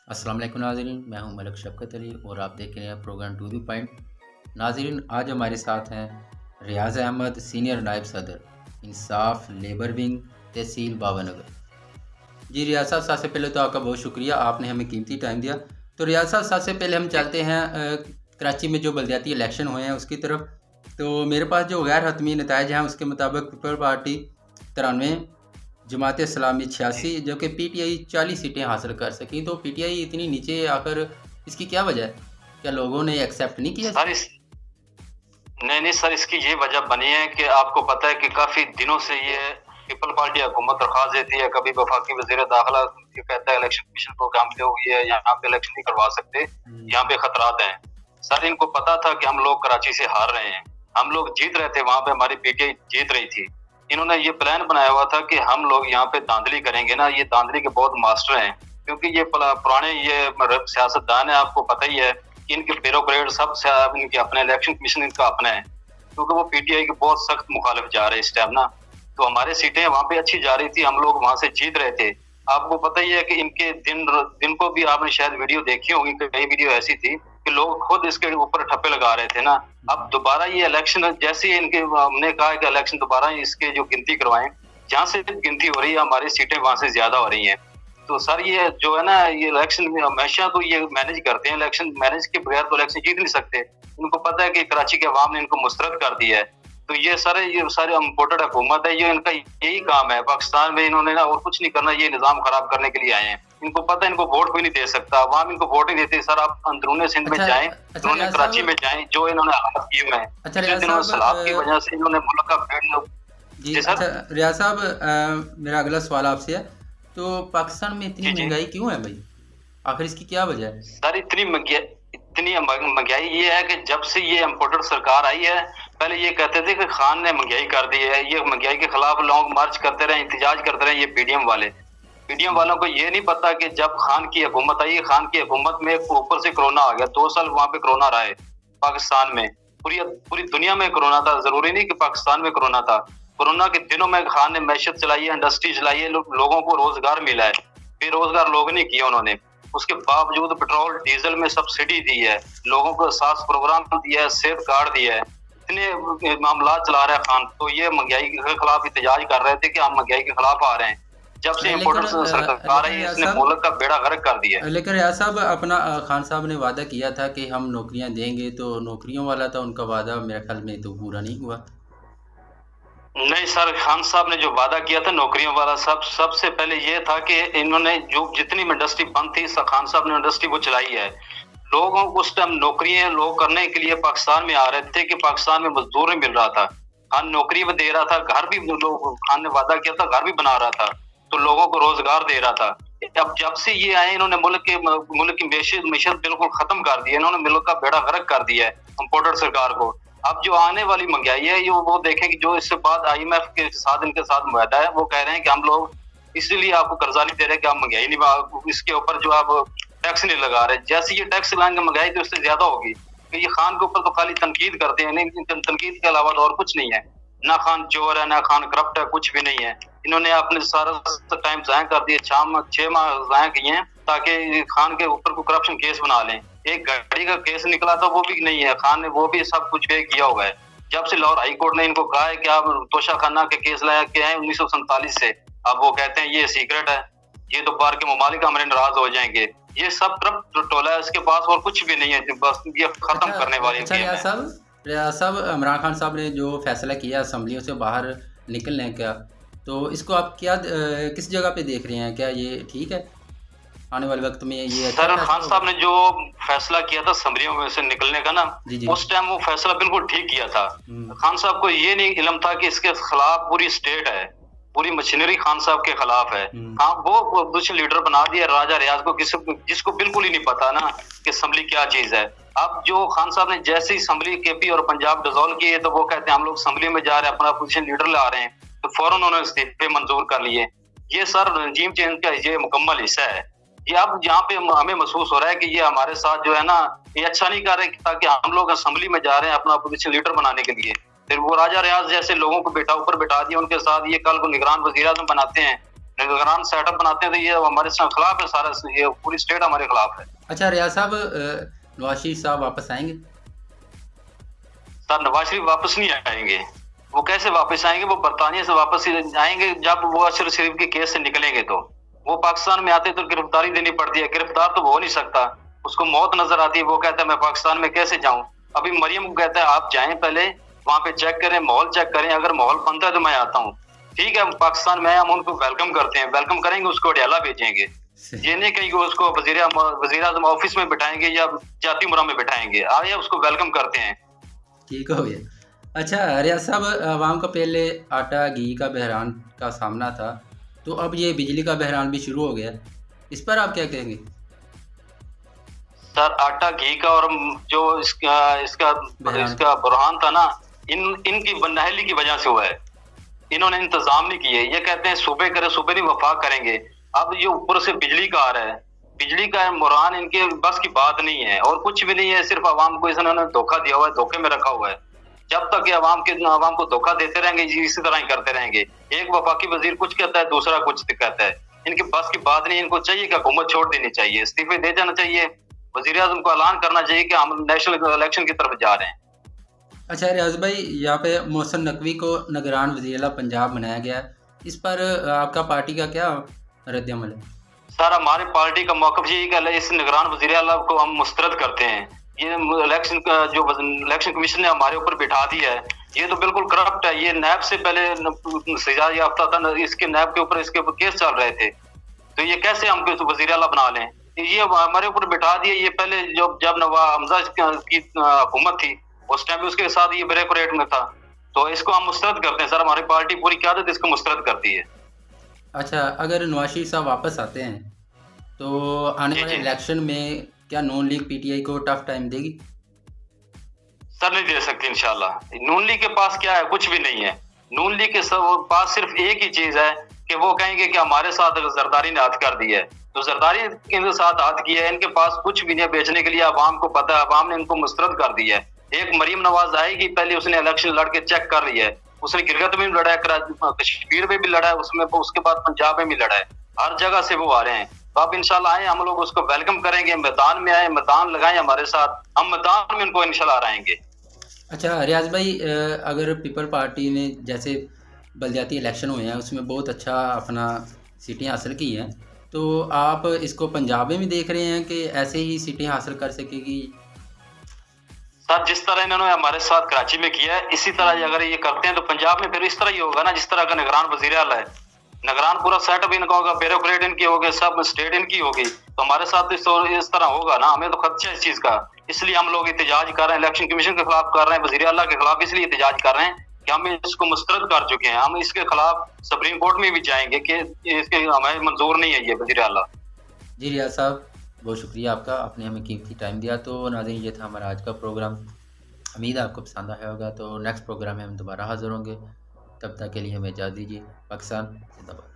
अस्सलाम वालेकुम नाज़रीन, मैं हूं मलिक शफ़क़त अली और आप देख रहे हैं प्रोग्राम टू द पॉइंट। नाज़रीन, आज हमारे साथ हैं रियाज़ अहमद, सीनियर नायब सदर, इंसाफ लेबर विंग, तहसील बाबानगर। जी रियाज़ साहब, सबसे पहले तो आपका बहुत शुक्रिया, आपने हमें कीमती टाइम दिया। तो रियाज़ साहब, सबसे पहले हम चलते हैं कराची में जो बलदियाती इलेक्शन हुए हैं उसकी तरफ। तो मेरे पास जो गैर हतमी नताइज हैं उसके मुताबिक पीपल पार्टी 93, जमात इस्लामी 86, जबकि पीटीआई 40 सीटें हासिल कर सकी। तो पीटीआई इतनी नीचे आकर इसकी क्या वजह है? क्या लोगों ने एक्सेप्ट नहीं किया? सर नहीं सर, इसकी ये वजह बनी है कि आपको पता है कि काफी दिनों से ये पीपल पार्टी हुकूमत दरख्वास्त देती है, कभी वफाकी वजीर दाखिला कहता है इलेक्शन कमीशन प्रोग्राम पे हुई है, यहाँ पे इलेक्शन नहीं करवा सकते, यहाँ पे खतरात हैं। सर इनको पता था कि हम लोग कराची से हार रहे हैं, हम लोग जीत रहे थे, वहां पे हमारी पीटीआई जीत रही थी। इन्होंने ये प्लान बनाया हुआ था कि हम लोग यहाँ पे धांधली करेंगे ना, ये धांधली के बहुत मास्टर हैं, क्योंकि ये पुराने ये सियासतदान है, आपको पता ही है, इनके ब्यूरोक्रेट सब इनके अपने, इलेक्शन कमीशन इनका अपना है, क्योंकि वो पीटीआई के बहुत सख्त मुखालिफ जा रहे हैं इस टाइम ना। तो हमारे सीटें वहां पे अच्छी जा रही थी, हम लोग वहां से जीत रहे थे। आपको पता ही है कि इनके दिन को भी आपने शायद वीडियो देखी होगी, कई वीडियो ऐसी थी कि लोग खुद इसके ऊपर ठप्पे लगा रहे थे ना। अब दोबारा ये इलेक्शन, जैसे इनके हमने कहा कि इलेक्शन दोबारा इसके जो गिनती करवाएं, जहाँ से गिनती हो रही है हमारी सीटें वहां से ज्यादा हो रही है। तो सर ये जो है ना, ये इलेक्शन में हमेशा तो ये मैनेज करते हैं, इलेक्शन मैनेज के बगैर तो इलेक्शन जीत नहीं सकते। इनको पता है कि कराची के अवाम ने इनको मुस्तरद कर दिया है। तो ये सारे इम्पोर्टेड हुकूमत है, ये इनका यही काम है पाकिस्तान में, इन्होंने ना और कुछ नहीं करना, ये निजाम खराब करने के लिए आए हैं। इनको पता है इनको वोट कोई नहीं दे सकता, अवाम इनको वोट नहीं देती। सर आप अंदरूनी सिंध में जाएं, अंदरूनी कराची में जाएं, जो इन्होंने हालात किए हुए हैं, सैलाब की वजह से इन्होंने मुल्क का जी अच्छा रियाज साहब, मेरा अगला सवाल आपसे है, तो पाकिस्तान में इतनी महंगाई क्यों है भाई? आखिर इसकी क्या वजह है? सर इतनी महंगाई ये है कि जब से ये इम्पोर्टेड सरकार आई है, पहले ये कहते थे कि खान ने महंगाई कर दी है, ये महंगाई के खिलाफ लॉन्ग मार्च करते रहे, एहतजाज करते रहे ये पीडीएम वाले। पीडीएम वालों को ये नहीं पता कि जब खान की हुकूमत आई, खान की हुकूमत में ऊपर से कोरोना आ गया, 2 साल वहां पे कोरोना रहा है पाकिस्तान में, पूरी दुनिया में कोरोना था, जरूरी नहीं कि पाकिस्तान में कोरोना था। कोरोना के दिनों में खान ने मैशत चलाई है, इंडस्ट्री चलाई है, लोगों को रोजगार मिला है, बेरोजगार लोग नहीं किया उन्होंने। उसके बावजूद पेट्रोल डीजल में सब्सिडी दी है, लोगों को सास प्रोग्राम दिया है, सेहत कार्ड दिया है, इतने मामला चला रहा है खान। तो ये महंगाई के खिलाफ एहतजाज कर रहे थे कि हम महंगाई के खिलाफ आ रहे हैं। जब से इम्पोर्टेड सरकार है, इसने मुल्क का बेड़ा गर्क कर दिया है। लेकिन रियाज साहब, अपना खान साहब ने वादा किया था कि हम नौकरियां देंगे, तो नौकरियों वाला था उनका वादा मेरे ख्याल में तो पूरा नहीं हुआ। नहीं सर, खान साहब ने जो वादा किया था नौकरियों वाला, सबसे पहले ये था कि इन्होंने जो जितनी इंडस्ट्री बंद थी, खान साहब ने इंडस्ट्री वो चलाई है। लोगों को उस टाइम नौकरियां लोग करने के लिए पाकिस्तान में आ रहे थे कि पाकिस्तान में मजदूर नहीं मिल रहा था, खान नौकरी भी दे रहा था, घर भी लोग, खान ने वादा किया था घर भी बना रहा था, तो लोगों को रोजगार दे रहा था। अब जब से ये आए, इन्होंने मुल्क की मैशत बिल्कुल खत्म कर दी है, इन्होंने मुल्क का बेड़ा गर्क कर दिया है इम्पोर्टेड सरकार को। अब जो आने वाली महंगाई है, ये वो देखें कि जो इससे बाद आईएमएफ के साथ इनके साथ मुआहदा है, वो कह रहे हैं कि हम लोग इसीलिए आपको कर्जा नहीं दे रहे कि आप महंगाई नहीं, इसके ऊपर जो आप टैक्स नहीं लगा रहे। जैसे ये टैक्स लाएंगे महंगाई तो इससे ज्यादा होगी। तो ये खान के ऊपर तो खाली तनकीद करते हैं, नहीं तनकीद के अलावा तो और कुछ नहीं है। ना खान चोर है, ना खान करप्ट है, कुछ भी नहीं है। इन्होंने अपने सारा टाइम जाया कर दिए, 6 माह जाया किए हैं ताकि खान के ऊपर को करप्शन केस बना लें। एक गाड़ी का केस निकला था वो भी नहीं है, खान ने वो भी सब कुछ पे किया हुआ है। जब से लाहौर हाई कोर्ट ने इनको कहा है कि आप तोशा खाना के केस लाया के हैं 1947 से, अब वो कहते हैं ये सीक्रेट है, ये तो बाहर के ममालिक हमारे नाराज हो जाएंगे। ये सब तरफ टोला है, इसके पास और कुछ भी नहीं है, बस ये खत्म करने वाली है। रियाज साहब, इमरान खान साहब ने जो फैसला किया असेंबलियों से बाहर निकलने का, तो इसको आप क्या किस जगह पे देख रहे हैं? क्या ये ठीक है आने वाले वक्त में? ये सर खान साहब ने जो फैसला किया था असेंबलियों में से निकलने का ना, उस टाइम वो फैसला बिल्कुल ठीक किया था। खान साहब को ये नहीं इल्म था कि इसके खिलाफ पूरी स्टेट है, पूरी मशीनरी खान साहब के खिलाफ है। हाँ, वो दूसरे लीडर बना दिया राजा रियाज को, जिसको बिल्कुल ही नहीं पता ना कि असेंबली क्या चीज है। अब जो खान साहब ने जैसे ही असेंबली केपी और पंजाब डिसॉल्व किए, तो वो कहते हैं हम लोग असेंबली में जा रहे हैं, अपना अपोजिशन लीडर ला रहे हैं, तो फौरन उन्होंने इस्तीफे मंजूर कर लिए। ये सर रजीम चेंज का ये मुकम्मल हिस्सा है। ये अब यहाँ पे हमें महसूस हो रहा है कि ये हमारे साथ जो है ना, ये अच्छा नहीं कर रहे, ताकि हम लोग असेंबली में जा रहे हैं अपना अपोजिशन लीडर बनाने के लिए, फिर वो राजा रियाज जैसे लोगों को ऊपर बैठा दिया उनके साथ, ये कल को निगरान वज़ीर-ए-आज़म बनाते हैं, निगरान सेटअप बनाते हैं तो ये हमारे खिलाफ है, सारा ये पूरी स्टेट हमारे खिलाफ है। अच्छा रियाज साहब, नवाज शरीफ साहब वापस आएंगे? सर नवाज शरीफ वापस नहीं आएंगे। वो कैसे वापस आएंगे? वो बरतानिया से वापस आएंगे जब वो अशरफ शरीफ के केस से निकलेंगे। तो वो पाकिस्तान में आते तो गिरफ्तारी देनी पड़ती है, गिरफ्तार तो वो हो नहीं सकता, उसको मौत नजर आती है। वो कहता है मैं पाकिस्तान में कैसे जाऊं? अभी मरियम को कहता है आप जाएं, पहले वहां पे चेक करें, माहौल चेक करें, अगर माहौल बनता है तो मैं आता हूँ। ठीक है, पाकिस्तान में हम उनको वेलकम करते हैं, वेलकम करेंगे, उसको अडियाला भेजेंगे। ये नहीं कहीं उसको वजीर आजम ऑफिस में बिठाएंगे या जाती मुरा में बिठाएंगे, आए उसको वेलकम करते हैं। ठीक हो गया। अच्छा रियाज साहब, आवाम का पहले आटा घी का बहरान का सामना था, तो अब ये बिजली का बहरान भी शुरू हो गया, इस पर आप क्या कहेंगे? सर आटा घी का और जो इसका बुरहान था ना, इनकी नाअहली की वजह से हुआ है। इन्होंने इंतजाम नहीं किए। ये कहते हैं सूबे करे, सूबे नहीं वफाक करेंगे। अब ये ऊपर से बिजली का आ रहा है, बिजली का बुरहान इनके बस की बात नहीं है और कुछ भी नहीं है, सिर्फ आवाम को इन्होंने धोखा दिया हुआ है, धोखे में रखा हुआ है। जब तक ये आवाम को धोखा देते रहेंगे, इसी तरह ही करते रहेंगे। एक वफाकी वजीर कुछ कहता है, दूसरा कुछ कहता है। इनके बस की बात नहीं। इनको चाहिए कि हुकूमत छोड़ देनी चाहिए, इस्तीफे दे जाना चाहिए। वजीर आजम को ऐलान करना चाहिए कि हम नेशनल इलेक्शन की तरफ जा रहे हैं। अच्छा रियाज भाई, यहाँ पे मोहसिन नकवी को निगरान वज़ीर-ए-आला पंजाब बनाया गया है, इस पर आपका पार्टी का क्या रद्द-ए-अमल है? सर हमारी पार्टी का मौक़िफ़ यही है, इस निगरान वज़ीर-ए-आला को हम मुस्तरद करते हैं। ये इलेक्शन का जो इलेक्शन कमीशन ने हमारे ऊपर बिठा दिया है, ये तो बिल्कुल करप्ट है। ये नैब से पहले सजा याफ्ता था, इसके नैब के ऊपर इसके केस चल रहे थे, तो ये कैसे हम वज़ीर-ए-आला बना लें? ये हमारे ऊपर बिठा दिए। ये पहले जब नवाब हमजा की हुकूमत थी, उस टाइम भी उसके साथ ये ब्रेक में था, तो इसको हम मुस्तरद करते हैं। सर हमारी पार्टी पूरी क़यादत इसको मुस्तरद करती है। अच्छा, अगर नवाज शरीफ साहब वापस आते हैं, तो आने वाले इलेक्शन में क्या नून लीग पीटीआई को टफ टाइम देगी? सर नहीं दे सकती इंशाल्लाह। नून लीग के पास क्या है? कुछ भी नहीं है। नून लीग के पास सिर्फ एक ही चीज है कि वो कहेंगे कि हमारे साथ जरदारी ने हाथ कर दिया है, तो जरदारी के साथ हाथ किया है। इनके पास कुछ भी नहीं बेचने के लिए। आवाम को पता है, आवाम ने इनको मुस्तरद कर दिया है। एक मरियम नवाज आएगी, पहले उसने इलेक्शन लड़ के चेक कर लिया है। उसने गिलगित में भी लड़ा है, कश्मीर में भी लड़ा है, उसमें उसके बाद पंजाब में भी लड़ा है। हर जगह से वो आ रहे हैं। तो अब इंशाल्लाह आए, हम लोग उसको वेलकम करेंगे। मैदान में आए, मैदान लगाएं हमारे साथ, हम मैदान में उनको इंशाल्लाह हराएंगे। अच्छा रियाज भाई, अगर पीपल पार्टी ने जैसे बलदियाती इलेक्शन हुए हैं उसमें बहुत अच्छा अपना सीटें हासिल की हैं, तो आप इसको पंजाब में भी देख रहे हैं कि ऐसे ही सीटें हासिल कर सकेगी? सर जिस तरह इन्होंने हमारे साथ कराची में किया है, इसी तरह अगर ये करते हैं तो पंजाब में फिर इस तरह ही होगा ना, जिस तरह का निगरान वज़ीर-ए-आला है। निगरान पूरा सेटअप इनका होगा, ब्यूरोक्रेट इनकी होगी, सब स्टेट इनकी होगी, तो हमारे साथ इस तरह होगा ना। हमें तो खदशा है इस चीज का, इसलिए हम लोग एहतजाज कर रहे हैं, इलेक्शन कमीशन के खिलाफ कर रहे हैं, वज़ीर-ए-आला के खिलाफ इसलिए एहतजाज कर रहे हैं कि हम इसको मुस्तरद कर चुके हैं। हम इसके खिलाफ सुप्रीम कोर्ट में भी जाएंगे कि इसके हमें मंजूर नहीं है ये वज़ीर-ए-आला। जी रियाज साहब, बहुत शुक्रिया आपका, आपने हमें कीमती टाइम दिया। तो नाज़रीन, ये था हमारा आज का प्रोग्राम। उम्मीद है आपको पसंद आया होगा। तो नेक्स्ट प्रोग्राम में हम दोबारा हाज़िर होंगे। तब तक के लिए हमें इजाज़त दीजिए। पाकिस्तान जिंदाबाद।